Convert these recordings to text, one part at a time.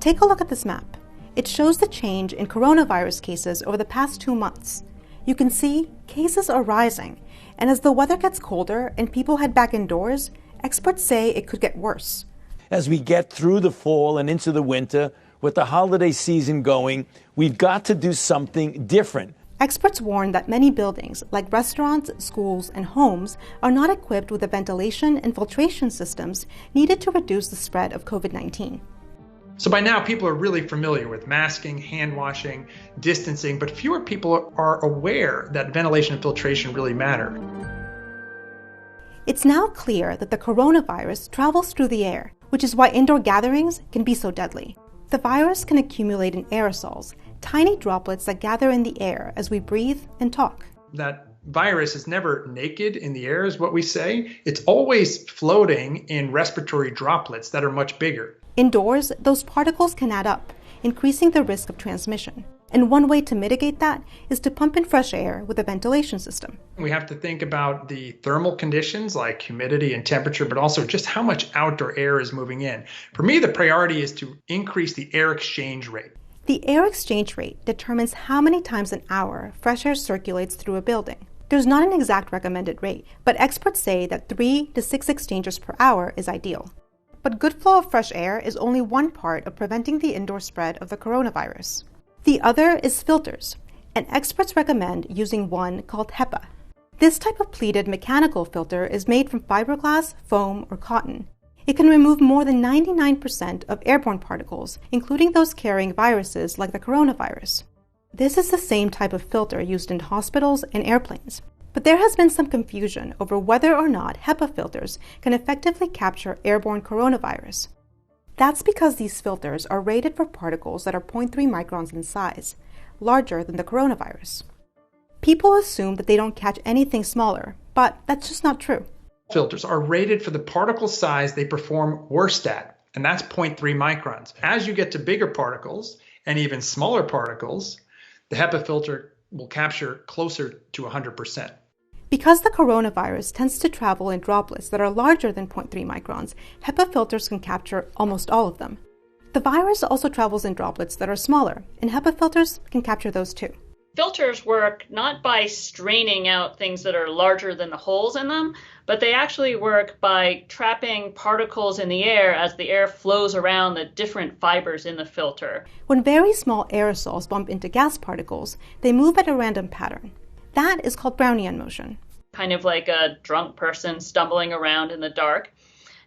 Take a look at this map. It shows the change in coronavirus cases over the past 2 months. You can see cases are rising, and as the weather gets colder and people head back indoors, experts say it could get worse. As we get through the fall and into the winter, with the holiday season going, we've got to do something different. Experts warn that many buildings, like restaurants, schools, and homes, are not equipped with the ventilation and filtration systems needed to reduce the spread of COVID-19. So by now, people are really familiar with masking, hand washing, distancing, but fewer people are aware that ventilation and filtration really matter. It's now clear that the coronavirus travels through the air, which is why indoor gatherings can be so deadly. The virus can accumulate in aerosols, tiny droplets that gather in the air as we breathe and talk. That virus is never naked in the air, is what we say. It's always floating in respiratory droplets that are much bigger. Indoors, those particles can add up, increasing the risk of transmission. And one way to mitigate that is to pump in fresh air with a ventilation system. We have to think about the thermal conditions like humidity and temperature, but also just how much outdoor air is moving in. For me, the priority is to increase the air exchange rate. The air exchange rate determines how many times an hour fresh air circulates through a building. There's not an exact recommended rate, but experts say that 3 to 6 exchanges per hour is ideal. But good flow of fresh air is only one part of preventing the indoor spread of the coronavirus. The other is filters, and experts recommend using one called HEPA. This type of pleated mechanical filter is made from fiberglass, foam, or cotton. It can remove more than 99% of airborne particles, including those carrying viruses like the coronavirus. This is the same type of filter used in hospitals and airplanes. But there has been some confusion over whether or not HEPA filters can effectively capture airborne coronavirus. That's because these filters are rated for particles that are 0.3 microns in size, larger than the coronavirus. People assume that they don't catch anything smaller, but that's just not true. Filters are rated for the particle size they perform worst at, and that's 0.3 microns. As you get to bigger particles and even smaller particles, the HEPA filter will capture closer to 100%. Because the coronavirus tends to travel in droplets that are larger than 0.3 microns, HEPA filters can capture almost all of them. The virus also travels in droplets that are smaller, and HEPA filters can capture those too. Filters work not by straining out things that are larger than the holes in them, but they actually work by trapping particles in the air as the air flows around the different fibers in the filter. When very small aerosols bump into gas particles, they move at a random pattern. That is called Brownian motion. Kind of like a drunk person stumbling around in the dark.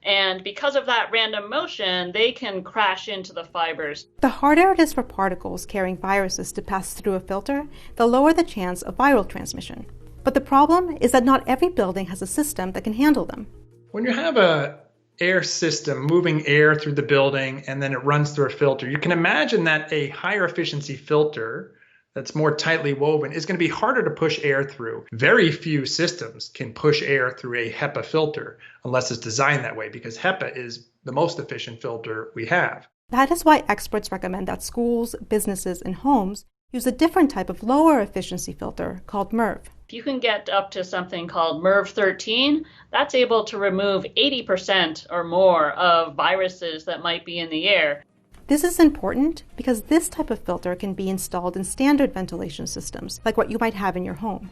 And because of that random motion, they can crash into the fibers. The harder it is for particles carrying viruses to pass through a filter, the lower the chance of viral transmission. But the problem is that not every building has a system that can handle them. When you have an air system moving air through the building and then it runs through a filter, you can imagine that a higher efficiency filter that's more tightly woven is going to be harder to push air through. Very few systems can push air through a HEPA filter unless it's designed that way, because HEPA is the most efficient filter we have. That is why experts recommend that schools, businesses, and homes use a different type of lower efficiency filter called MERV. If you can get up to something called MERV-13, that's able to remove 80% or more of viruses that might be in the air. This is important because this type of filter can be installed in standard ventilation systems, like what you might have in your home.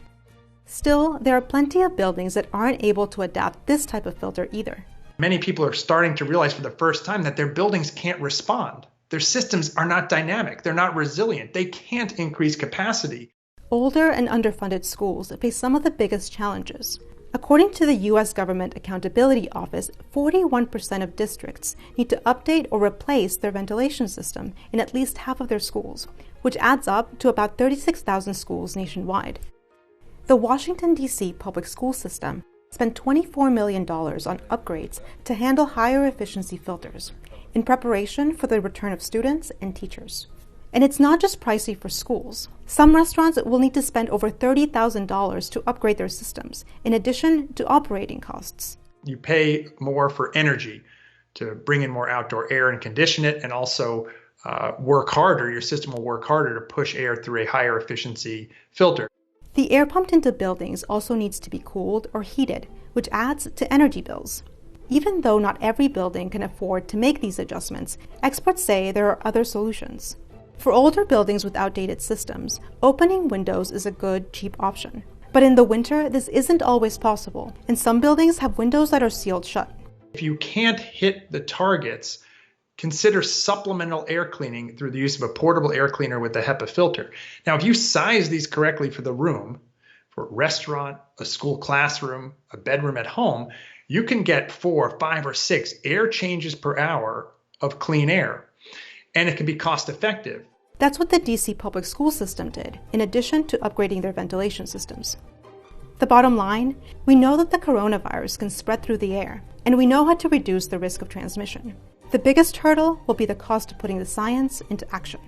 Still, there are plenty of buildings that aren't able to adapt this type of filter either. Many people are starting to realize for the first time that their buildings can't respond. Their systems are not dynamic. They're not resilient. They can't increase capacity. Older and underfunded schools face some of the biggest challenges. According to the U.S. Government Accountability Office, 41% of districts need to update or replace their ventilation system in at least half of their schools, which adds up to about 36,000 schools nationwide. The Washington, D.C. public school system spent $24 million on upgrades to handle higher efficiency filters in preparation for the return of students and teachers. And it's not just pricey for schools. Some restaurants will need to spend over $30,000 to upgrade their systems, in addition to operating costs. You pay more for energy to bring in more outdoor air and condition it, and also work harder. Your system will work harder to push air through a higher efficiency filter. The air pumped into buildings also needs to be cooled or heated, which adds to energy bills. Even though not every building can afford to make these adjustments, experts say there are other solutions. For older buildings with outdated systems, opening windows is a good, cheap option. But in the winter, this isn't always possible, and some buildings have windows that are sealed shut. If you can't hit the targets, consider supplemental air cleaning through the use of a portable air cleaner with a HEPA filter. Now, if you size these correctly for the room, for a restaurant, a school classroom, a bedroom at home, you can get 4, 5, or 6 air changes per hour of clean air, and it can be cost effective. That's what the DC public school system did, in addition to upgrading their ventilation systems. The bottom line, we know that the coronavirus can spread through the air, and we know how to reduce the risk of transmission. The biggest hurdle will be the cost of putting the science into action.